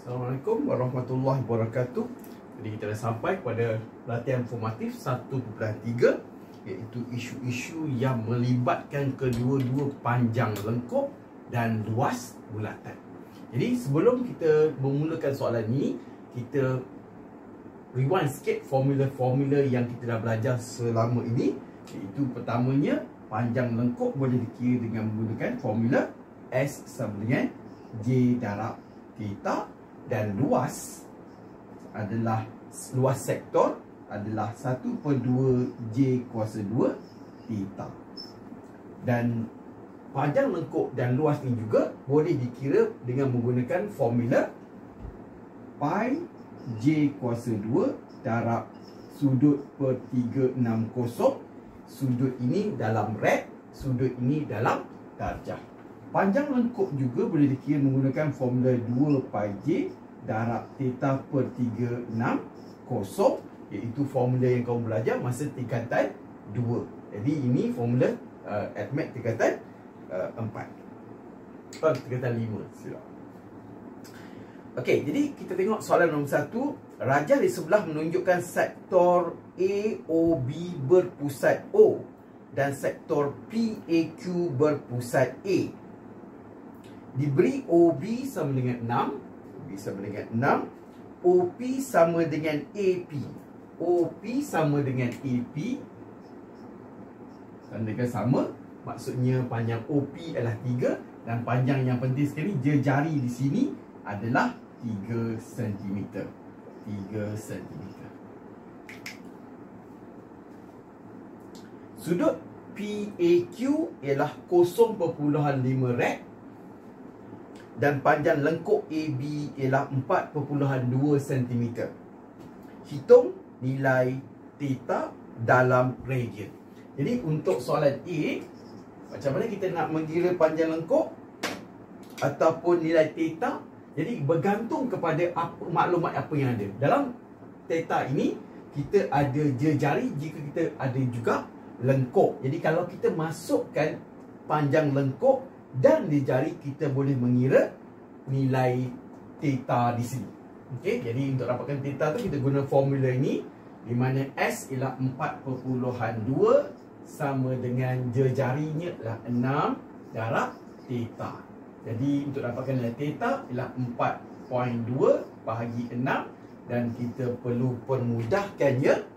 Assalamualaikum warahmatullahi wabarakatuh. Jadi kita dah sampai pada latihan formatif 1.3, iaitu isu-isu yang melibatkan kedua-dua panjang lengkup dan luas bulatan. Jadi sebelum kita memulakan soalan ini, kita rewind sikit formula-formula yang kita dah belajar selama ini. Iaitu pertamanya, panjang lengkup boleh dikira dengan menggunakan formula S sama dengan J darab theta, dan luas adalah luas sektor adalah 1/2 J kuasa 2 theta. Dan panjang lengkup dan luas ni juga boleh dikira dengan menggunakan formula pi J kuasa 2 darab sudut per 360. Sudut ini dalam rad, sudut ini dalam darjah. Panjang lengkup juga boleh dikira menggunakan formula 2 pi J darab theta per 360, iaitu formula yang kamu belajar masa tingkatan 2. Jadi ini formula ATMATIC tingkatan 4. Tingkatan 5 silap. Okey, jadi kita tengok soalan nombor 1. Rajah di sebelah menunjukkan sektor AOB berpusat O dan sektor PAQ berpusat A. Diberi OB sama dengan 6, OB sama dengan 6, OP sama dengan AP. OP sama dengan AP. Tandakan sama, maksudnya panjang OP adalah 3 dan panjang yang penting sekali, jari di sini adalah 3 cm. 3 cm. Sudut PAQ ialah 0.5 rad dan panjang lengkup AB ialah 4.2 cm. Hitung nilai theta dalam radian. Jadi untuk soalan A, macam mana kita nak mengira panjang lengkup ataupun nilai theta? Jadi bergantung kepada maklumat apa yang ada. Dalam theta ini kita ada jari, jika kita ada juga lengkup. Jadi kalau kita masukkan panjang lengkup dan di jari, kita boleh mengira nilai theta di sini. Okey, jadi untuk dapatkan theta tu kita guna formula ini, di mana S ialah 4.2 sama dengan jarinya adalah 6 darab theta. Jadi untuk dapatkan nilai theta ialah 4.2 bahagi 6, dan kita perlu permudahkannya,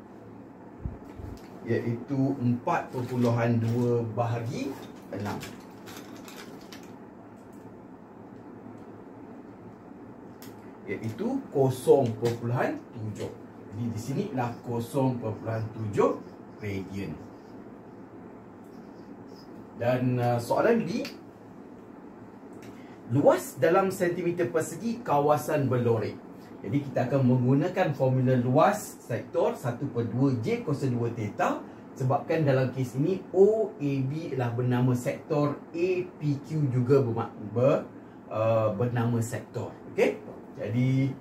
iaitu 4.2 bahagi 6. Iaitu 0.7. Jadi di sini adalah 0.7 radian. Dan soalan B, luas dalam sentimeter persegi kawasan berlorek. Jadi kita akan menggunakan formula luas sektor 1/2 J kuasa 2 theta, sebabkan dalam kes ini OAB adalah bernama sektor, APQ juga bernama sektor. Okey? Jadi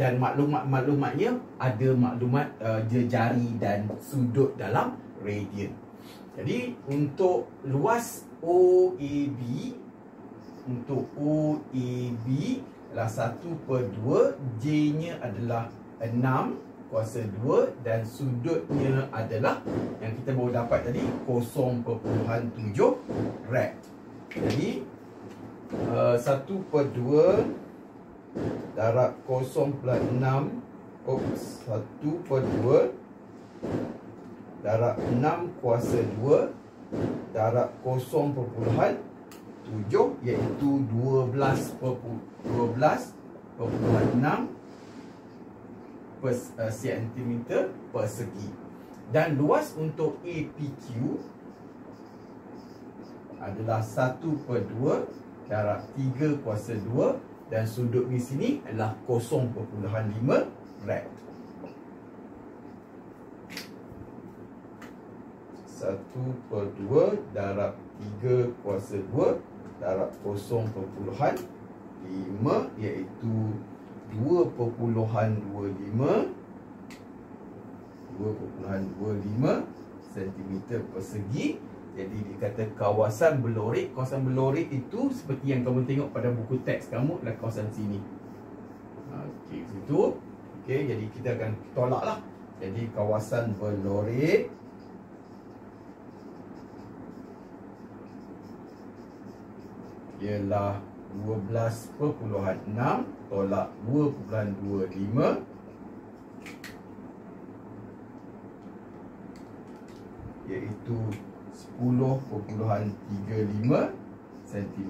dan maklumatnya ada maklumat jari dan sudut dalam radian. Jadi untuk luas OAB, adalah 1/2, J-nya adalah 6 kuasa 2 dan sudutnya adalah yang kita baru dapat tadi 0.7 rad. Jadi 1/2 darab 0.6, 1/2 darab 6 kuasa 2 darab 0.7, iaitu 12.6 cm persegi. Dan luas untuk APQ adalah 1/2 darab 3 kuasa 2 dan sudut di sini adalah 0.5 rad. 1/2 darab 3 kuasa 2 darab 0.5, iaitu 2.25 cm persegi. Jadi dikata kawasan berlorek. Kawasan berlorek itu seperti yang kamu tengok pada buku teks kamu adalah kawasan sini. itu. Okey, jadi kita akan tolak lah. Jadi kawasan berlorek ialah 12.6 tolak 2.25 iaitu 10.35 cm.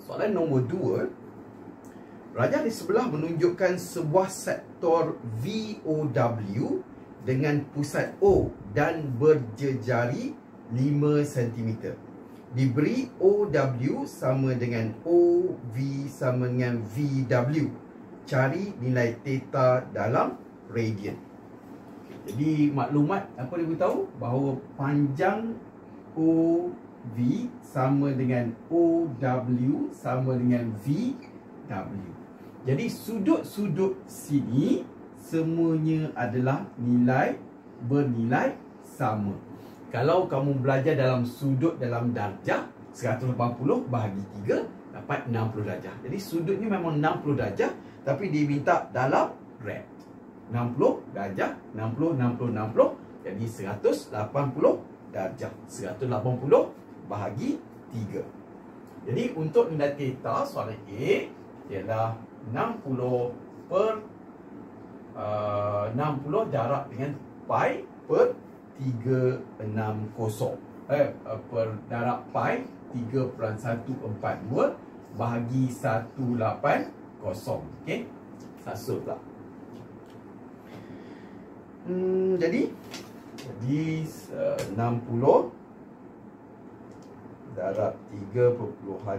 Soalan nombor 2. Rajah di sebelah menunjukkan sebuah sektor VOW dengan pusat O dan berjejari 5 cm. Diberi OW sama dengan OV sama dengan VW. Cari nilai theta dalam radian. Jadi maklumat apa dia beritahu? Bahawa panjang OV sama dengan OW sama dengan VW. Jadi sudut-sudut sini semuanya adalah bernilai sama. Kalau kamu belajar dalam sudut dalam darjah 180 bahagi 3 dapat 60 darjah. Jadi sudut ni memang 60 darjah tapi dia minta dalam rad. 60 darjah, 60, 60, 60. Jadi 180 darjah. 180 bahagi 3. Jadi untuk nilai theta soalan A ialah 60 darab dengan pi per 360 per darab pi 3.142 bahagi 180. Okey, sasut pula. Jadi 60 darab 3.142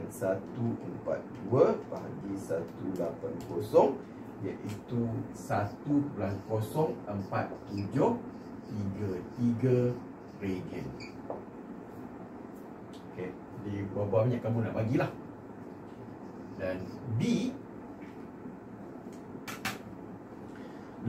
bahagi 180 iaitu 1.04733 radian. Okey, jadi berapa banyak kamu nak bagilah. Dan B,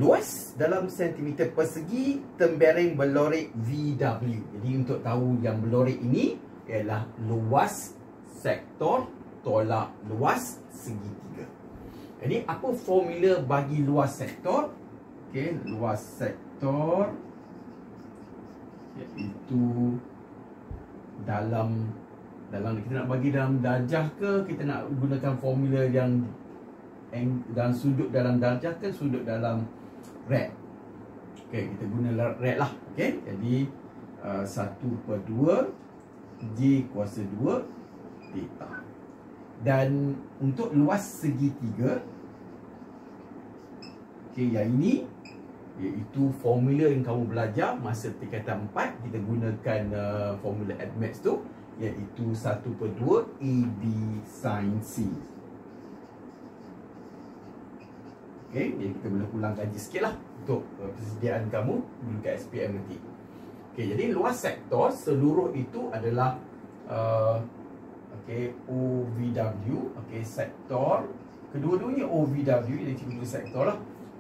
luas dalam sentimeter persegi tembereng berlorek VW. Jadi untuk tahu yang berlorek ini ialah luas sektor tolak luas segitiga. Jadi apa formula bagi luas sektor? Okey, luas sektor iaitu dalam kita nak bagi dalam darjah ke kita nak gunakan formula yang dalam sudut dalam darjah ke sudut dalam rad. Okey, kita guna rad lah. Okey, jadi 1/2 J kuasa 2 theta. Dan untuk luas segitiga, okey, yang ini iaitu formula yang kamu belajar masa tingkatan 4. Kita gunakan formula Admax tu, iaitu 1/2 AB sin C. Okey, jadi kita boleh ulang kaji sikit lah untuk persediaan kamu dekat SPM nanti. Okey, jadi luas sektor seluruh itu adalah OVW. Okey, sektor kedua-duanya OVW, jadi cikgu tulis sektor lah.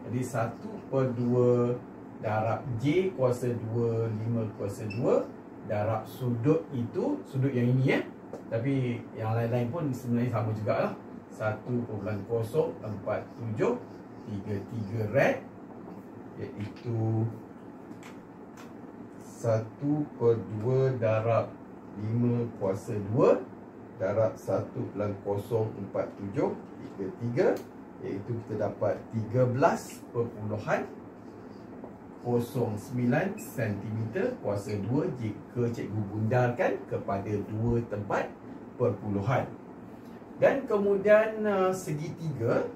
Jadi 1/2 darab J kuasa 2 5 kuasa 2 darab sudut itu, sudut yang ini tapi yang lain-lain pun sebenarnya sama jugalah, 1.04733 rad, iaitu 1/2 darab 5 kuasa 2 darab 1.04733, iaitu kita dapat 13.09 cm kuasa 2 jika cikgu bundarkan kepada 2 tempat perpuluhan. Dan kemudian segitiga,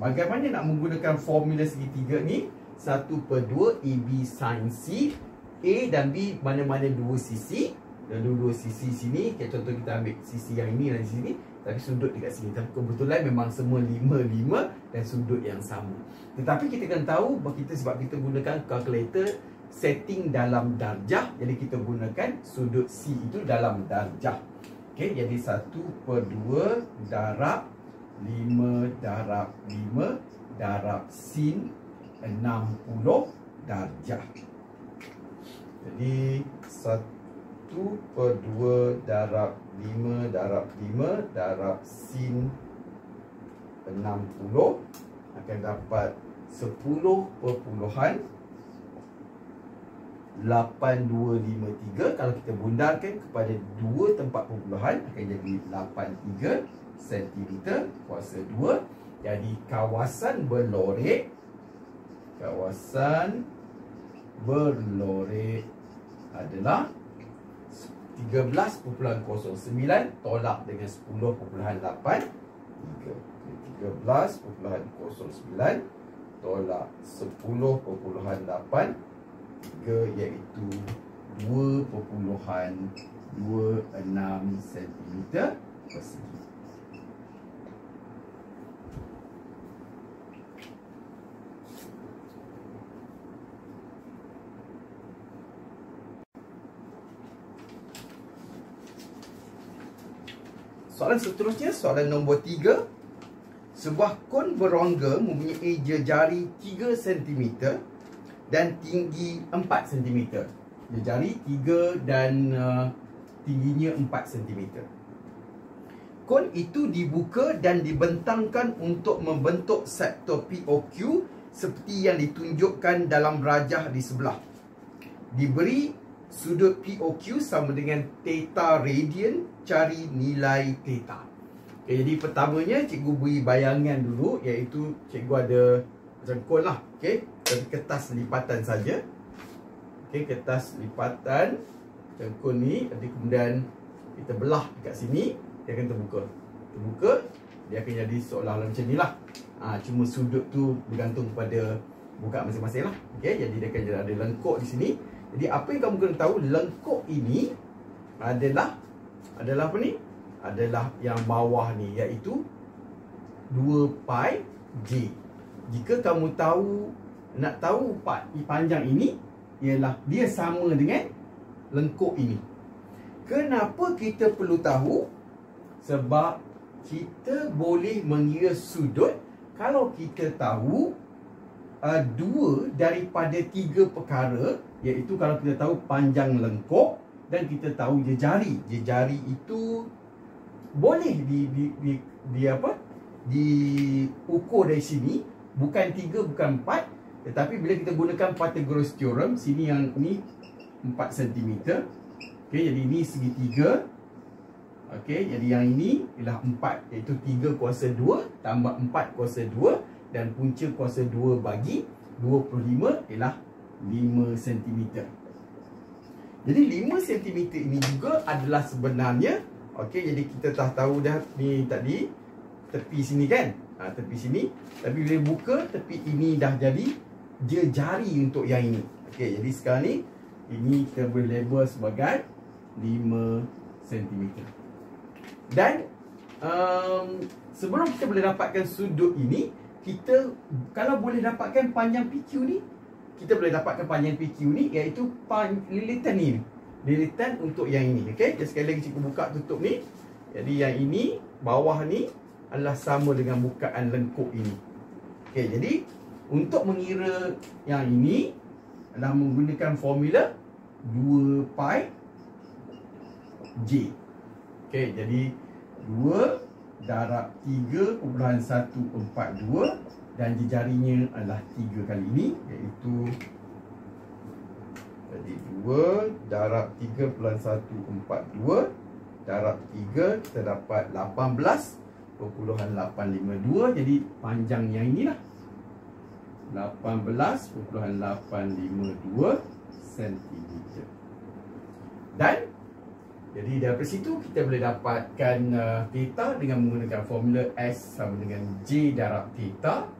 bagaimana nak menggunakan formula segitiga ni? 1/2 AB sin C. A dan B mana-mana dua sisi. Dan dua sisi sini, contoh kita ambil sisi yang ini dan sini, tapi sudut dekat sini. Tapi kebetulan memang semua 5 dan sudut yang sama. Tetapi kita kena tahu, sebab kita gunakan kalkulator setting dalam darjah. Jadi kita gunakan sudut C itu dalam darjah. Okey, jadi 1/2 darab 5 darab 5 darab sin 60 darjah. Jadi 1/2 darab 5 darab 5 darab sin 60 akan dapat 10.8253. Kalau kita bundarkan kepada dua tempat perpuluhan akan jadi 83 cm kuasa 2. Jadi kawasan berlorek adalah 13.09 tolak dengan 10.83. 13.09 tolak 10.83 iaitu 2.26 cm persegi. Soalan seterusnya, soalan nombor 3. Sebuah kon berongga mempunyai jejari 3 cm dan tinggi 4 cm. Jejari 3 dan tingginya 4 cm. Kon itu dibuka dan dibentangkan untuk membentuk sektor POQ seperti yang ditunjukkan dalam rajah di sebelah. Diberi sudut POQ sama dengan theta radian, cari nilai theta. Okay, jadi pertamanya cikgu beri bayangan dulu, iaitu cikgu ada macam kon lah. Okay, dari kertas lipatan saja. Okay, kertas lipatan macam kon ni, nanti kemudian kita belah dekat sini, dia akan terbuka. Terbuka, dia akan jadi seolah-olah macam ni lah. Cuma sudut tu bergantung pada bukaan masing-masing lah. Okay, jadi dia akan jadi ada lengkuk di sini. Jadi apa yang kamu kena tahu, lengkuk ini adalah apa ni? Adalah yang bawah ni, iaitu 2 pi J. Jika kamu nak tahu panjang ini, ialah dia sama dengan lengkuk ini. Kenapa kita perlu tahu? Sebab kita boleh mengira sudut kalau kita tahu 2 daripada 3 perkara, iaitu kalau kita tahu panjang lengkuk dan kita tahu jejari. Jejari itu boleh diukur dari sini, bukan 3 bukan 4, tetapi bila kita gunakan Pythagoras theorem, sini yang ni 4 cm. Okey, jadi ini segitiga. Okey, jadi yang ini ialah 4, iaitu 3 kuasa 2 tambah 4 kuasa 2 dan punca kuasa 2 bagi 25 ialah 5 cm. Jadi 5 cm ini juga adalah sebenarnya, okey, jadi kita dah tahu dah ni tadi tepi sini kan, tepi sini, tapi bila buka tepi ini dah jadi jejari untuk yang ini. Okey, jadi sekarang ni ini kita boleh label sebagai 5 cm. Dan sebelum kita boleh dapatkan sudut ini, kita kalau boleh dapatkan panjang PQ ni, kita boleh dapatkan panjang PQ ni, iaitu lilitan ni, lilitan untuk yang ini. Okey, jadi sekali lagi cikgu buka tutup ni. Jadi yang ini, bawah ni adalah sama dengan bukaan lengkuk ini. Okey, jadi untuk mengira yang ini adalah menggunakan formula 2 pi J. Okey, jadi 2 darab 3.142 dan jejarinya adalah 3 kali ini, iaitu jadi 2 darab 3.142 darab 3, kita dapat 18.852. Jadi panjang yang inilah 18.852 cm. Dan jadi daripada situ kita boleh dapatkan theta dengan menggunakan formula S sama dengan J darab theta.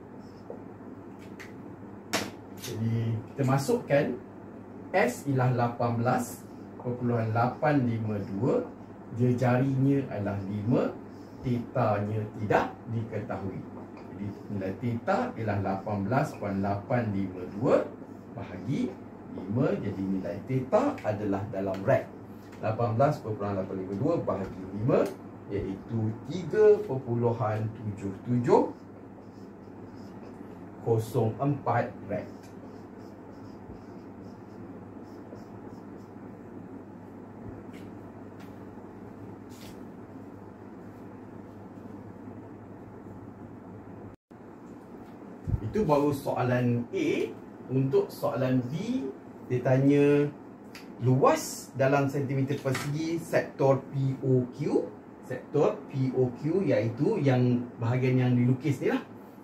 Jadi kita masukkan S ialah 18.852, jejarinya adalah 5, theta-nya tidak diketahui. Jadi nilai theta ialah 18.852 bahagi 5, jadi nilai theta adalah dalam rad 18.852 bahagi 5, iaitu 3.7704 rad. Itu baru soalan A. Untuk soalan B, dia tanya luas dalam sentimeter persegi sektor POQ. Sektor POQ iaitu yang bahagian yang dilukis ni lah.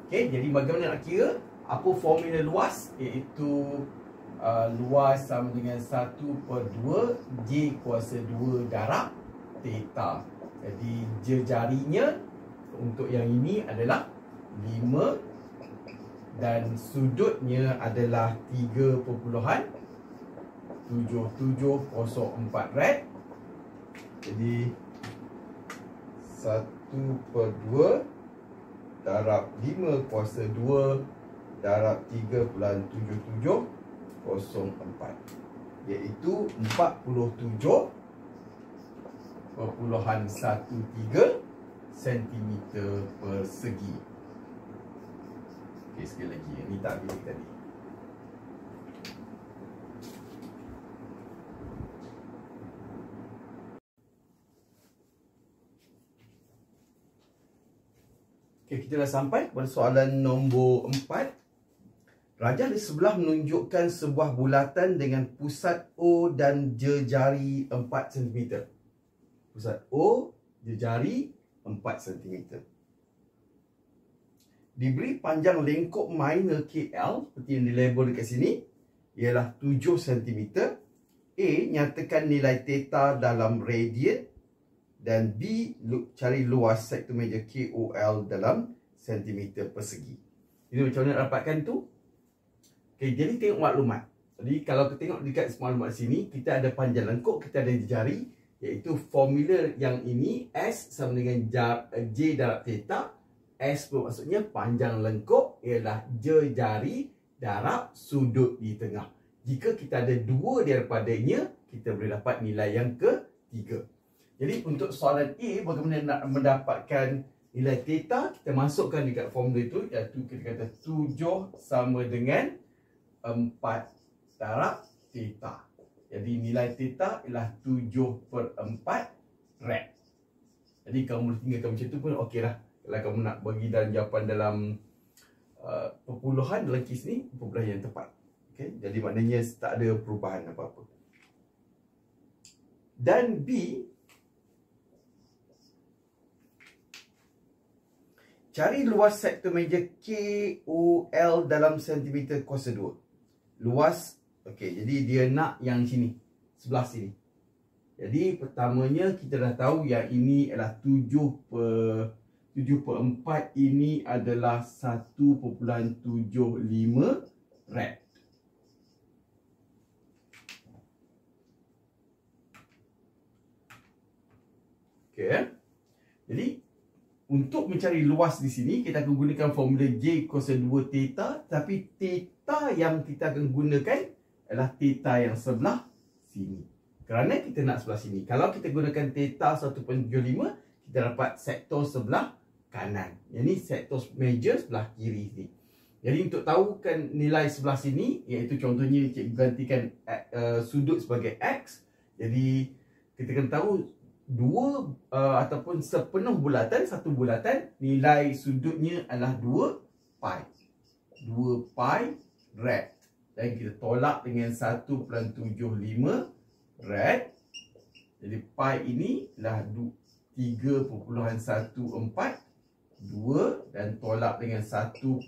Okay, jadi bagaimana nak kira? Apa formula luas? Iaitu luas sama dengan 1/2 J kuasa 2 darab theta. Jadi jejarinya untuk yang ini adalah 5 dan sudutnya adalah 3.7704 rad. Jadi 1/2 darab 5 kuasa 2 darab 3.7704, iaitu 47.13 cm persegi. Okey, sekali lagi. Ini tak pilih tadi. Okey, kita dah sampai pada soalan nombor 4. Rajah di sebelah menunjukkan sebuah bulatan dengan pusat O dan jejari 4 cm. Pusat O, jejari 4 cm. Diberi panjang lengkuk minor KL seperti yang dilabel dekat sini, ialah 7 cm. A, nyatakan nilai theta dalam radian, dan B, cari luas sektor meja KOL dalam sentimeter persegi. Jadi macam mana nak dapatkan tu? Okay, jadi tengok maklumat. Jadi kalau kita tengok dekat maklumat sini, kita ada panjang lengkuk, kita ada jejari, iaitu formula yang ini S sama dengan J darab theta. S maksudnya panjang lengkuk ialah jejari darab sudut di tengah. Jika kita ada dua daripadanya, kita boleh dapat nilai yang ketiga. Jadi untuk soalan A, bagaimana nak mendapatkan nilai theta? Kita masukkan dekat formula itu, iaitu kita kata 7 sama dengan 4 darab theta. Jadi nilai theta ialah 7/4 rad. Jadi kamu boleh tinggalkan macam tu pun okey lah. Kalau kamu nak bagi dan jawapan dalam perpuluhan dalam kes ni, perpuluhan yang tepat. Okay? Jadi maknanya tak ada perubahan apa-apa. Dan B, cari luas sektor meja KOL dalam sentimeter kuasa 2. Luas, okey, jadi dia nak yang sini, sebelah sini. Jadi pertamanya kita dah tahu yang ini adalah 7/4 ini adalah 1.75 rad. Okey. Jadi untuk mencari luas di sini, kita akan gunakan formula J kuasa 2 theta, tapi theta yang kita akan gunakan adalah theta yang sebelah sini. Kerana kita nak sebelah sini. Kalau kita gunakan theta 1.75, kita dapat sektor sebelah kanan. Yang ni sektor meja sebelah kiri ni. Jadi untuk tahukan nilai sebelah sini, iaitu contohnya cikgu gantikan sudut sebagai X. Jadi kita akan tahu dua ataupun sepenuh bulatan, satu bulatan, nilai sudutnya adalah 2 pi. 2 pi rad. Dan kita tolak dengan 1.75 rad. Jadi pi ini adalah 3.142 dan tolak dengan 1.75.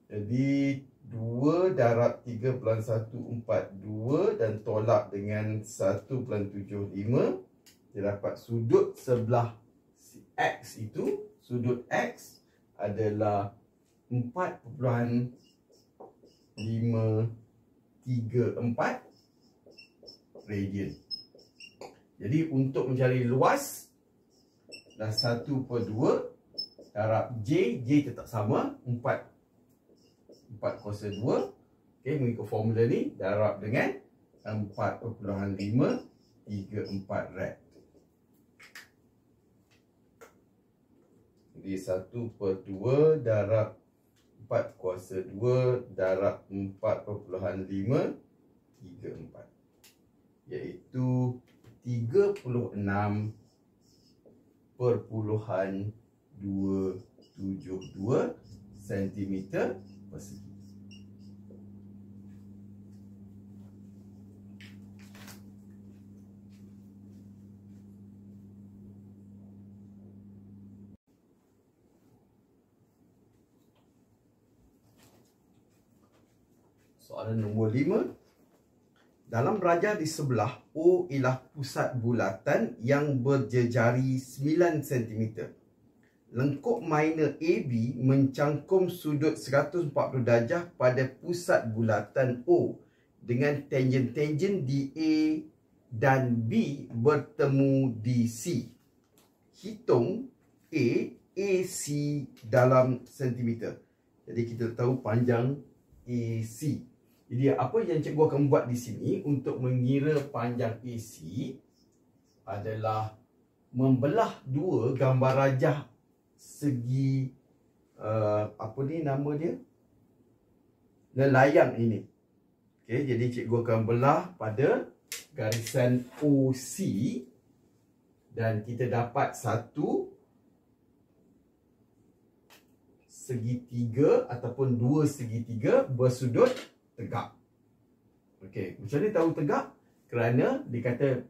Jadi 2 darab 3.142 dan tolak dengan 1.75, kita dapat sudut sebelah X itu, sudut X adalah 4.534 radian. Jadi untuk mencari luas dah 1/2 darab J tetap sama 4 4 kuasa 2. Okey, mengikut formula ni darab dengan 4.534 rad. Jadi 1/2 darab 4 kuasa 2 darab 4.534, iaitu 36.272 cm persegi. Soalan nombor 5. Dalam rajah di sebelah, O ialah pusat bulatan yang berjejari 9 cm. Lengkuk minor AB mencangkum sudut 140 darjah pada pusat bulatan O dengan tangen-tangen di A dan B bertemu di C. Hitung AC dalam sentimeter. Jadi kita tahu panjang AC. Jadi apa yang cikgu akan buat di sini untuk mengira panjang AC adalah membelah dua gambar rajah segi apa ni nama dia? Lelayang ini. Okey, jadi cikgu akan belah pada garisan OC dan kita dapat satu segitiga ataupun dua segitiga bersudut tegak. Okey, macam mana tahu tegak? Kerana dikata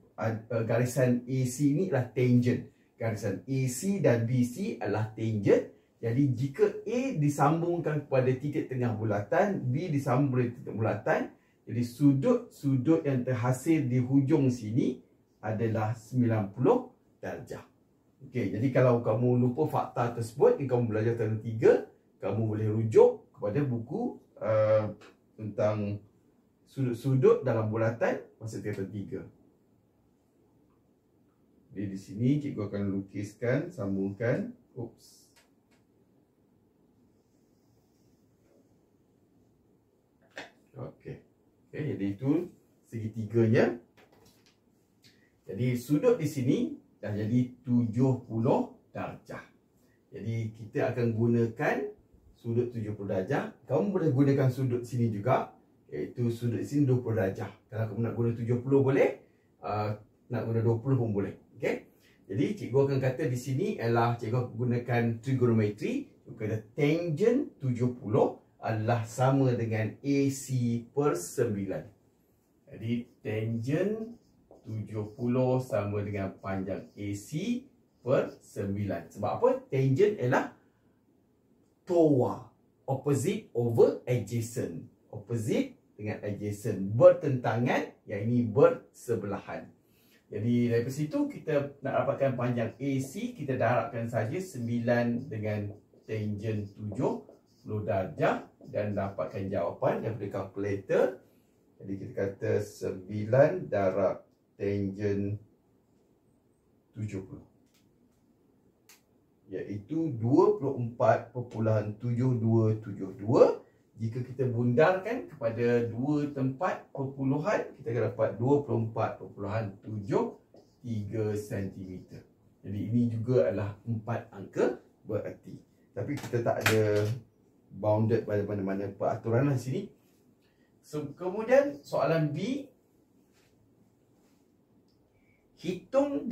garisan AC ni adalah tangent. Garisan AC dan BC adalah tangent. Jadi jika A disambungkan kepada titik tengah bulatan, B disambung kepada titik bulatan, jadi sudut-sudut yang terhasil di hujung sini adalah 90 darjah. Okey, jadi kalau kamu lupa fakta tersebut, kamu belajar tahun 3, kamu boleh rujuk kepada buku tentang sudut-sudut dalam bulatan masa tahun 3. Jadi di sini cikgu akan lukiskan, sambungkan. Oops. Okey. Okey, jadi itu segitiganya. Jadi sudut di sini dah jadi 70 darjah. Jadi kita akan gunakan sudut 70 darjah. Kamu boleh gunakan sudut sini juga, iaitu sudut sini 20 darjah. Kalau kamu nak guna 70 boleh, nak guna 20 pun boleh. Okey. Jadi cikgu akan kata di sini ialah cikgu gunakan trigonometri. Kerana tangent 70 adalah sama dengan AC per 9. Jadi tangent 70 sama dengan panjang AC per 9. Sebab apa? Tangent ialah TOA, opposite over adjacent. Opposite dengan adjacent, bertentangan, yang ini bersebelahan. Jadi dari situ kita nak dapatkan panjang AC, kita darabkan saja 9 dengan tangent 70 darjah dan dapatkan jawapan daripada kalkulator. Jadi kita kata 9 darab tangent 70, iaitu 24.7272. Jika kita bundarkan kepada dua tempat perpuluhan, kita akan dapat 24.73 cm. Jadi ini juga adalah 4 angka bererti. Tapi kita tak ada bounded pada mana-mana peraturan di sini. Kemudian soalan B, hitung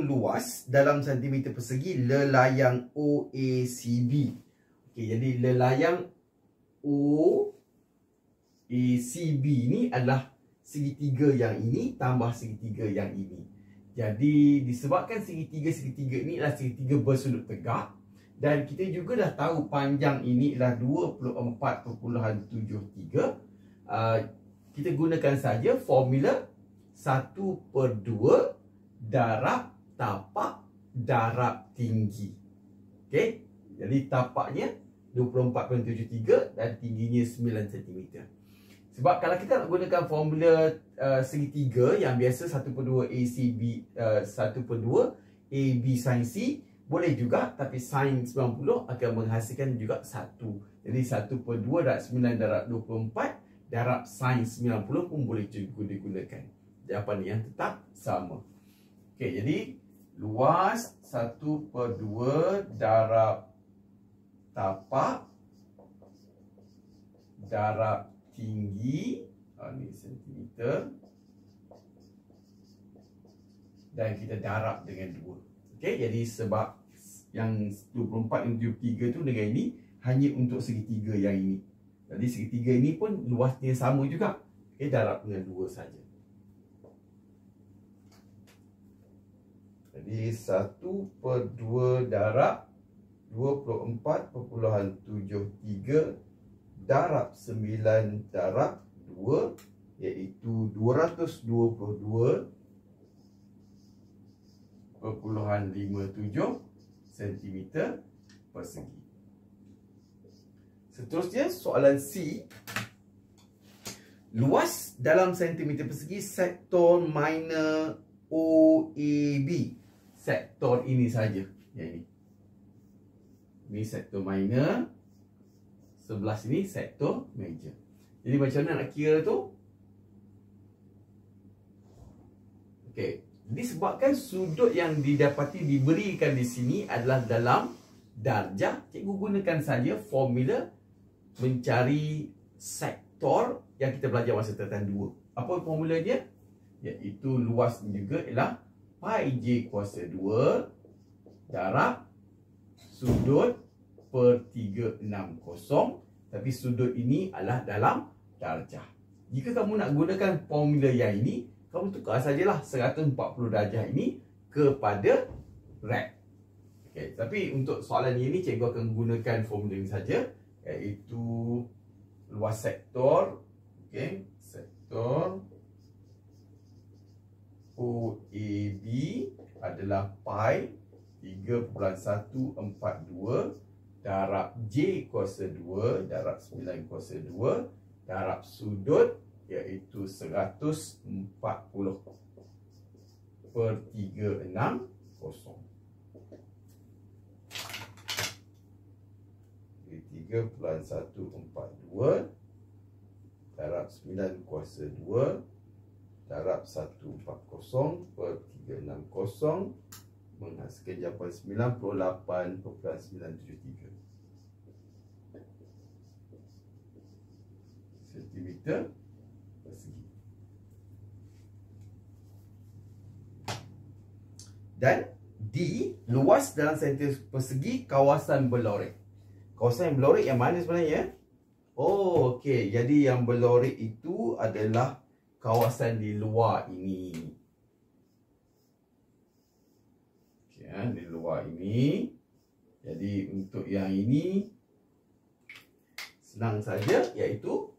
luas dalam sentimeter persegi lelayang OACB. Okey, jadi lelayang OACB ni adalah segitiga yang ini tambah segitiga yang ini. Jadi disebabkan segitiga-segitiga ini adalah segitiga bersudut tegak, dan kita juga dah tahu panjang ini adalah 24.73. Kita gunakan saja formula 1/2 darab tapak darab tinggi. Okey, jadi tapaknya 24.73 dan tingginya 9 cm. Sebab kalau kita nak gunakan formula segitiga yang biasa 1/2 ACB 1/2 AB sin C, Boleh juga, tapi sin 90 akan menghasilkan juga 1. Jadi 1/2 darab 9 darab 24 darab sin 90 pun boleh juga digunakan. Jawapan yang tetap sama. Okey, jadi luas 1/2 darab tapak darab tinggi, ni sentimeter, dan kita darab dengan 2. Okey, jadi sebab yang 24 dan 73 tu dengan ini hanya untuk segitiga yang ini. Jadi segitiga ini pun luasnya sama juga. Okey, darab dengan 2 saja. Jadi 1/2 darab 24.73 darab 9 darab 2, iaitu 222.57 cm persegi. Seterusnya soalan C. Luas dalam sentimeter persegi sektor minor OAB. Sektor ini saja. Yang ini. Ini sektor minor. Sebelah sini sektor major. Jadi macam mana nak kira tu? Okey. Disebabkan sudut yang didapati diberikan di sini adalah dalam darjah, cikgu gunakan saja formula mencari sektor yang kita belajar masa tertan 2. Apa formula dia? Iaitu luas juga ialah pi j kuasa 2 darab sudut per 360. Tapi sudut ini adalah dalam darjah. Jika kamu nak gunakan formula yang ini, kamu tukar sajalah 140 darjah ini kepada rad. Okay, tapi untuk soalan ini cikgu akan gunakan formula ini saja, iaitu luas sektor, okay, sektor OAB adalah pi 3.142 darab J kuasa 2 darab 9 kuasa 2 darab sudut, iaitu 140/360. 3.142 darab 9 kuasa 2 darab 140/360 menghasilkan jawapan 98.973 cm persegi. Dan D, luas dalam sentimeter persegi kawasan berlorek. Kawasan yang berlorek yang mana sebenarnya? Oh, okey. Jadi yang berlorek itu adalah kawasan di luar ini. Okay, di luar ini. Jadi untuk yang ini senang saja, iaitu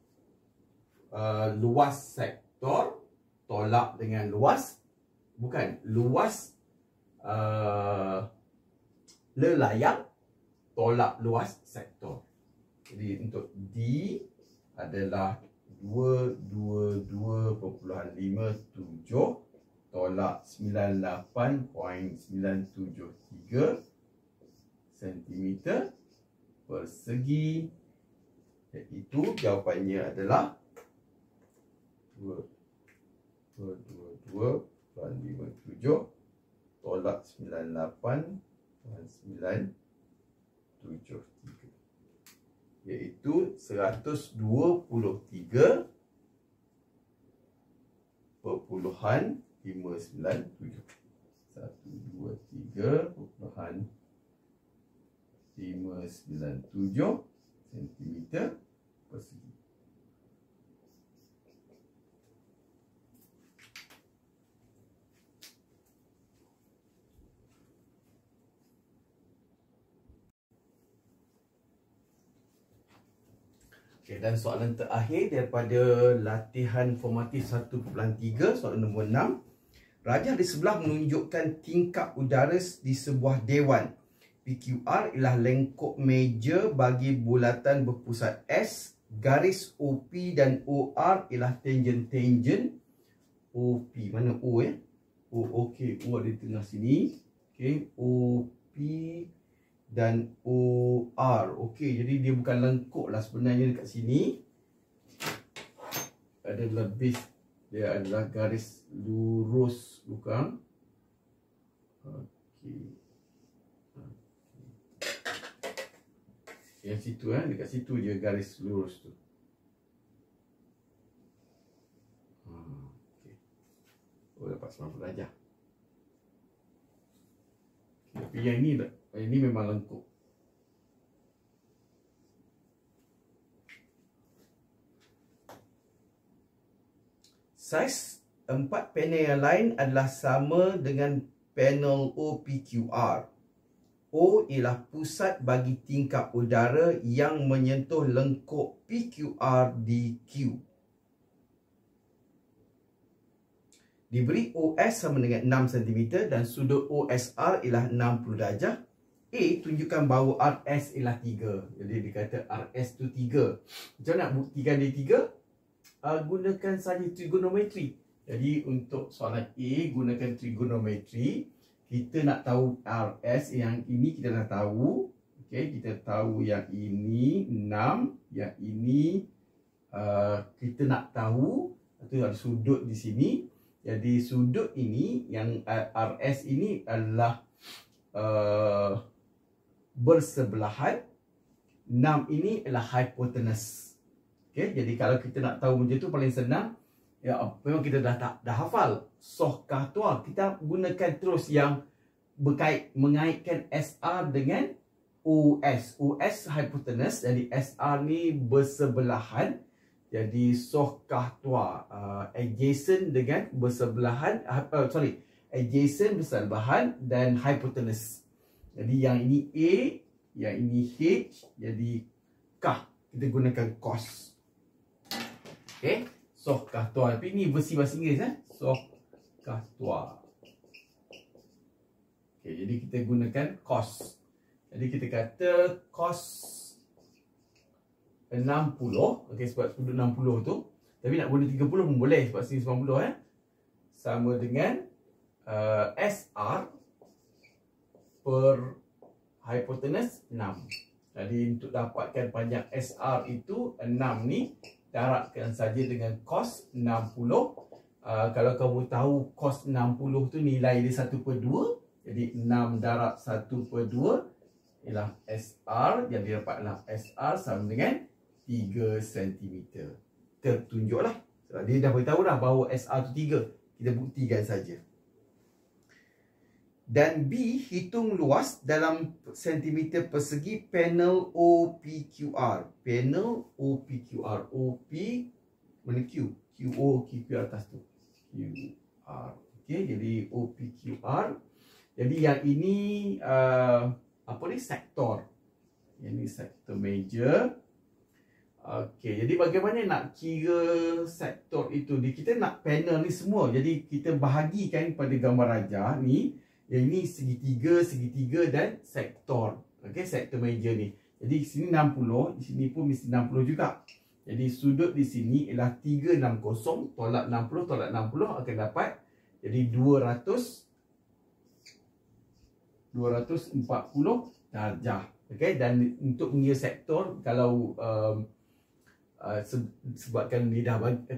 luas sektor tolak dengan luas, bukan, luas lelayang tolak luas sektor. Jadi untuk D adalah 222.57 tolak 98.973 cm persegi, iaitu jawapannya adalah 222.57 tolak 98.973, iaitu 123.597. 123.597 cm persegi. Okay, dan soalan terakhir daripada latihan formatif 1.3, soalan nombor 6. Rajah di sebelah menunjukkan tingkap udara di sebuah dewan. PQR ialah lengkuk meja bagi bulatan berpusat S. Garis OP dan OR ialah tangen OP. Mana O ya? O, okey. O ada di tengah sini. Okey, OP dan OR. Okey, jadi dia bukan lengkuk lah sebenarnya dekat sini. Ada lebih, dia adalah garis lurus, bukan? Okey. Yang situ dekat situ je garis lurus tu. Okey. Oh, dapat 90 darjah. Tapi yang ini memang lengkuk. Saiz 4 panel yang lain adalah sama dengan panel OPQR. O ialah pusat bagi tingkap udara yang menyentuh lengkuk PQR di Q. Diberi OS sama dengan 6 cm dan sudut OSR ialah 60 darjah. A tunjukkan bahawa RS ialah 3. Jadi dia kata RS tu 3. Macam nak buktikan dia 3? Gunakan saja trigonometri. Jadi untuk soalan A, gunakan trigonometri. Kita nak tahu RS, yang ini kita dah tahu. Okey, kita tahu yang ini 6, yang ini kita nak tahu itu ada sudut di sini. Jadi sudut ini yang RS ini adalah bersebelahan. 6 ini adalah hipotenus. Okey, jadi kalau kita nak tahu macam tu paling senang. Ya, memang kita dah hafal Soh Kahtua. Kita gunakan terus yang mengaitkan SR dengan OS. OS hipotenus, jadi SR ni bersebelahan. Jadi Soh Kahtua adjacent dengan bersebelahan, adjacent bersebelahan dan hipotenus. Jadi yang ini A, yang ini H, jadi Kah. Kita gunakan cos. Okey, Soh Kahtua. Tapi ni versi bahasa Inggeris Soh Kahtua. Okey, jadi kita gunakan cos. Jadi kita kata cos 60. Okey, sebab sudut 60 tu. Tapi nak guna 30 pun boleh sebab sini 90 sama dengan SR per hipotenus 6. Jadi untuk dapatkan panjang SR itu 6 ni, darabkan saja dengan cos 60. Kalau kamu tahu cos 60 tu nilai dia 1/2. Jadi 6 darab 1/2 ialah SR. Yang dia dapatlah SR sama dengan 3 cm. Tertunjuklah. Sebab dia dah beritahu dah bahawa SR tu 3. Kita buktikan saja. Dan B, hitung luas dalam sentimeter persegi panel OPQR. Panel OPQR. OP mana Q? QO, QQR atas tu. QR. Okey, jadi OPQR. Jadi yang ini apa ni? Sektor. Yang ni sektor major. Okey, jadi bagaimana nak kira sektor itu? Kita nak panel ni semua. Jadi kita bahagikan pada gambar rajah ni. Yang ini segitiga dan sektor. Okey, sektor major ni. Jadi di sini 60, di sini pun mesti 60 juga. Jadi sudut di sini ialah 360, tolak 60 akan dapat jadi 240 darjah. Okey, dan untuk mengira sektor, kalau sebabkan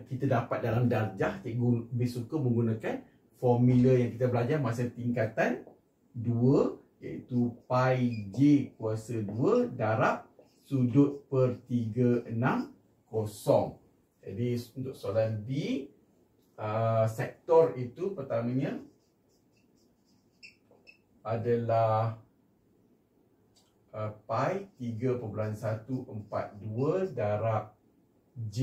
kita dapat dalam darjah, cikgu lebih suka menggunakan formula yang kita belajar masa tingkatan 2, iaitu pi j kuasa 2 darab sudut per 360. Jadi untuk soalan B, sektor itu pertamanya adalah pi 3.142 darab J.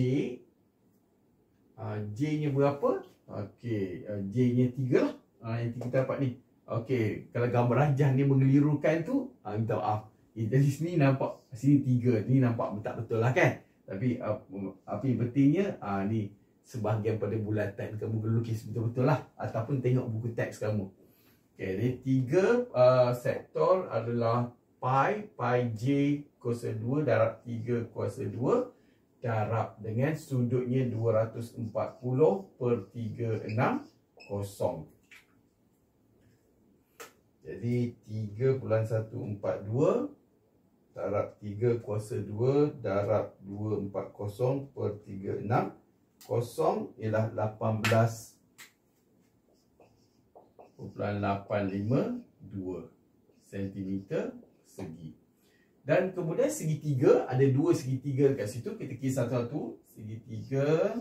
J nya berapa? Okey, J nya 3 lah. Yang kita dapat ni. Okey, kalau gambar rajah ni mengelirukan tu, minta maaf. Jadi sini nampak, sini 3. Ni nampak tak betul lah kan? Tapi apa yang pentingnya, ni sebahagian pada bulatan. Kamu kena lukis betul-betul lah. Ataupun tengok buku teks kamu. Okey, jadi 3 sektor adalah pi j kuasa 2 darab 3 kuasa 2. Darab dengan sudutnya 240 per 360. Jadi 3.142 darab 3 kuasa 2 darab 240 per 36. Kosong ialah 18.852 cm segi. Dan kemudian segitiga, ada dua segitiga kat situ. Kita kira satu-satu. Segitiga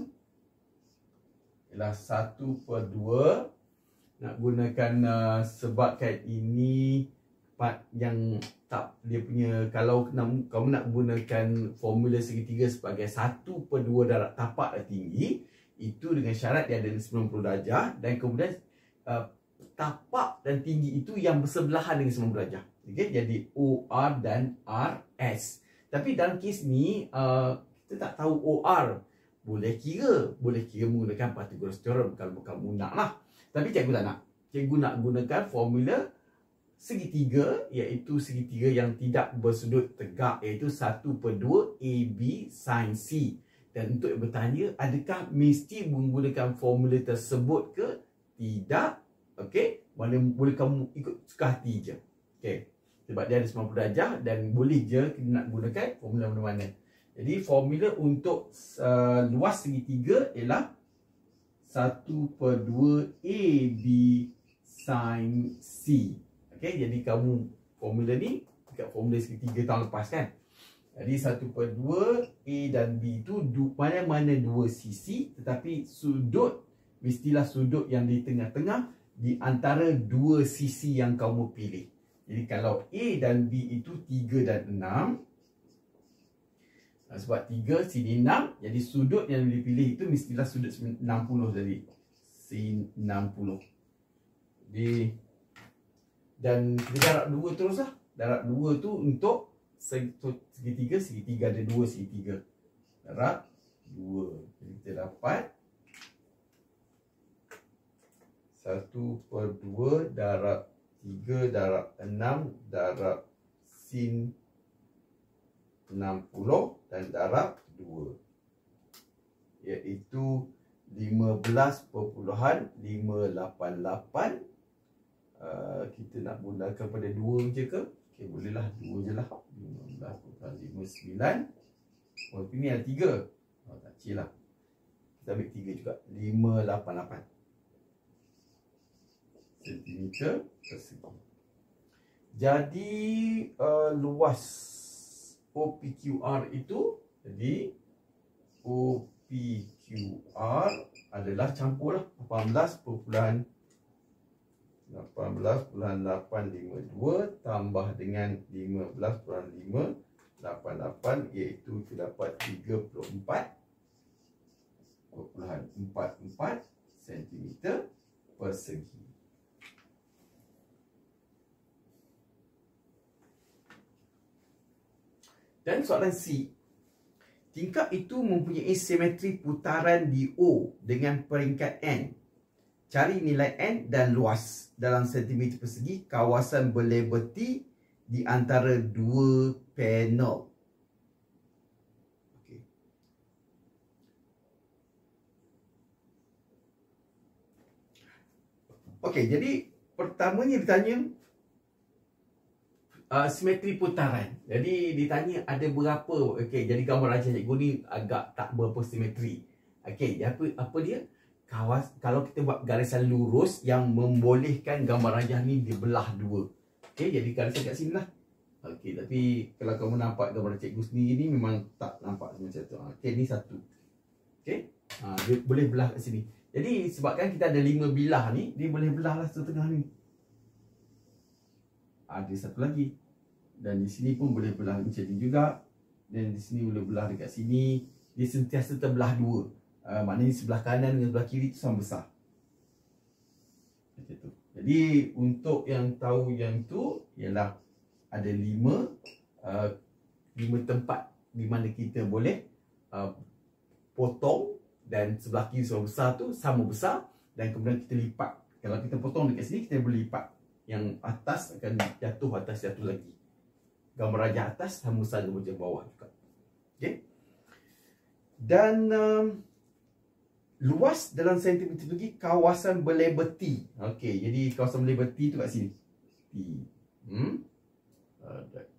ialah 1/2. Nak gunakan sebabkan ini part yang tak, dia punya, kalau kamu nak gunakan formula segitiga sebagai 1/2 darab tapak dan tinggi, itu dengan syarat dia ada 90 darjah. Dan kemudian tapak dan tinggi itu yang bersebelahan dengan 90 darjah. Okay? Jadi OR dan RS. Tapi dalam kes ni kita tak tahu OR. Boleh kira menggunakan Pythagoras theorem kalau kamu nak lah. Tapi cikgu tak nak. Cikgu nak gunakan formula segitiga, iaitu segitiga yang tidak bersudut tegak, iaitu 1/2 AB sin C. Dan untuk bertanya, adakah mesti menggunakan formula tersebut ke tidak? Okey, mana boleh kamu ikut suka hati je. Okey, sebab dia ada 90 darjah dan boleh je kita nak gunakan formula mana-mana. Jadi formula untuk luas segitiga ialah 1/2 AB sin C. Okey, jadi kamu formula ni dekat formula segitiga tahun lepas kan. Jadi 1/2 A dan B itu mana-mana dua sisi, tetapi sudut mestilah sudut yang di tengah-tengah di antara dua sisi yang kamu pilih. Jadi kalau A dan B itu 3 dan 6, sebab 3 sini 6, jadi sudut yang dipilih itu mestilah sudut 60 tadi. Sin 60. Dan kita darab 2 terus lah. Darab 2 tu untuk segitiga. Segitiga ada 2 segitiga. Darab 2. Jadi kita dapat 1/2 darab 3 darab 6 darab sin 60 dan darab 2, iaitu 15.588. Kita nak gunakan pada 2 je ke? Okay, bolehlah 2 je lah. 15.59. Oh, ini ada 3. Oh, tak cil lah. Kita ambil 3 juga. 588 cm persegi. Jadi luas OPQR itu, jadi OPQR adalah campur lah 18.852 tambah dengan 15.588, iaitu kita dapat 34.44 cm persegi. Dan soalan C, tingkap itu mempunyai simetri putaran di O dengan peringkat N. Cari nilai N dan luas dalam sentimeter persegi kawasan berlabel T di antara dua panel. Okey, jadi pertamanya ditanya simetri putaran. Jadi ditanya ada berapa. Okey, jadi gambar rajah cikgu ni agak tak berapa simetri. Okey, apa dia? Kalau kita buat garisan lurus yang membolehkan gambar rajah ni dibelah dua. Okey, jadi garisan kat sini lah. Okey, tapi kalau kamu nampak gambar cikgu sendiri ni memang tak nampak macam tu. Okey, ni satu. Okey, dia boleh belah kat sini. Jadi sebabkan kita ada 5 bilah ni, dia boleh belah lah setengah ni. Ada satu lagi. Dan di sini pun boleh belah macam ni juga. Dan di sini boleh belah dekat sini. Dia sentiasa terbelah dua. Maknanya sebelah kanan dengan sebelah kiri tu sama besar. Macam tu. Jadi untuk yang tahu yang tu ialah ada 5 tempat di mana kita boleh potong, dan sebelah kiri sama besar tu sama besar, dan kemudian kita lipat. Kalau kita potong dekat sini, kita boleh lipat. Yang atas akan jatuh lagi. Gambar rajah atas sama besar dengan bahagian bawah juga. Okey. Dan luas dalam sentimeter persegi kawasan berlabel T. Okey, jadi kawasan berlabel T tu kat sini. T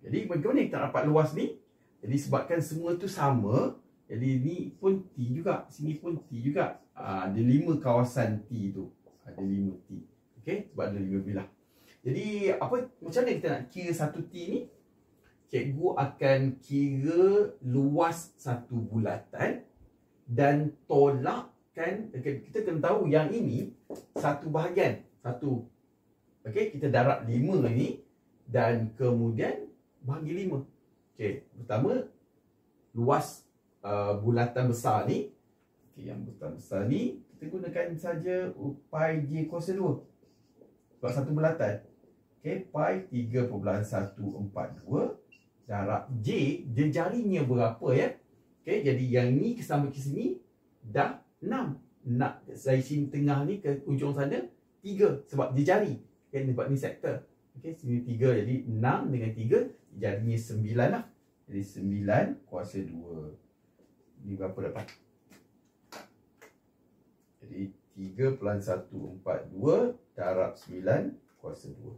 Jadi bagaimana kita dapat luas ni? Jadi sebabkan semua tu sama, jadi ni pun T juga, sini pun T juga. Ada 5 kawasan T tu. Ada 5 T. Okey, sebab ada 5 bilah. Jadi macam mana kita nak kira satu T ni? Cikgu akan kira luas satu bulatan dan tolakkan. Kita kena tahu yang ini satu bahagian. Okey, kita darab 5 ni dan kemudian bahagi 5. Okey, pertama luas bulatan besar ni. Okey, yang bulatan besar ni kita gunakan saja pi j kuasa 2. Sebab satu bulatan. Okey, pi 3.142 darab j, dia jarinya berapa ya? Okey, jadi yang ni sampai ke sini dah 6. Nak dari sini tengah ni ke ujung sana 3 sebab dia jari. Okey, sebab ni sektor. Okey, sini 3, jadi 6 dengan 3 jadinya 9 lah. Jadi 9 kuasa 2. Ni berapa dapat? Jadi 3.142 darab 9 kuasa 2,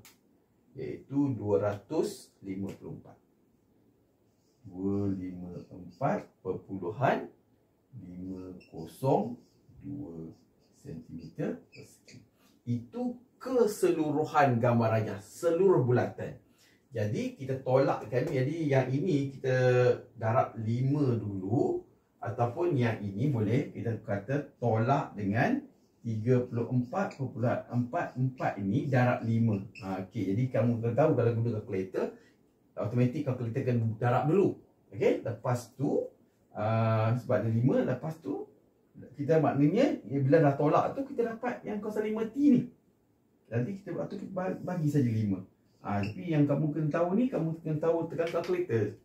iaitu 254. 254.502 cm persegi. Itu keseluruhan gambar rajah, seluruh bulatan. Jadi kita tolakkan, jadi yang ini kita darab 5 dulu, ataupun yang ini boleh kita kata tolak dengan 34.44 ini darab 5. Okey, jadi kamu kena tahu kalau guna kalkulator, automatik kalkulator kena darab dulu. Okey, lepas tu sebab ada 5, lepas tu kita maknanya bila dah tolak tu kita dapat yang kuasa 5T ni. Nanti kita bagi saja 5. Tapi yang kamu kena tahu ni, kamu kena tahu tekan kalkulator.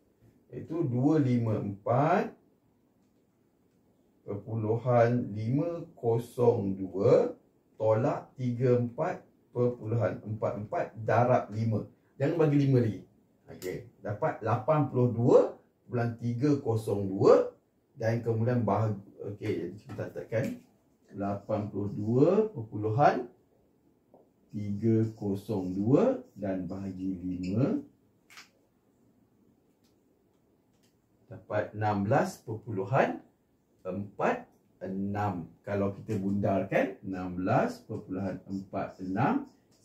Iaitu 254.502 tolak 34.44 darab 5. Jangan bagi 5 lagi. Okey, dapat 82.302 dan kemudian bahagi. Okey, jadi kita letakkan 82.302 dan bahagi 5 dapat 16.46. Kalau kita bundarkan 16.46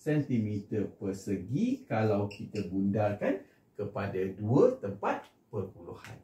cm persegi kalau kita bundarkan kepada 2 tempat perpuluhan.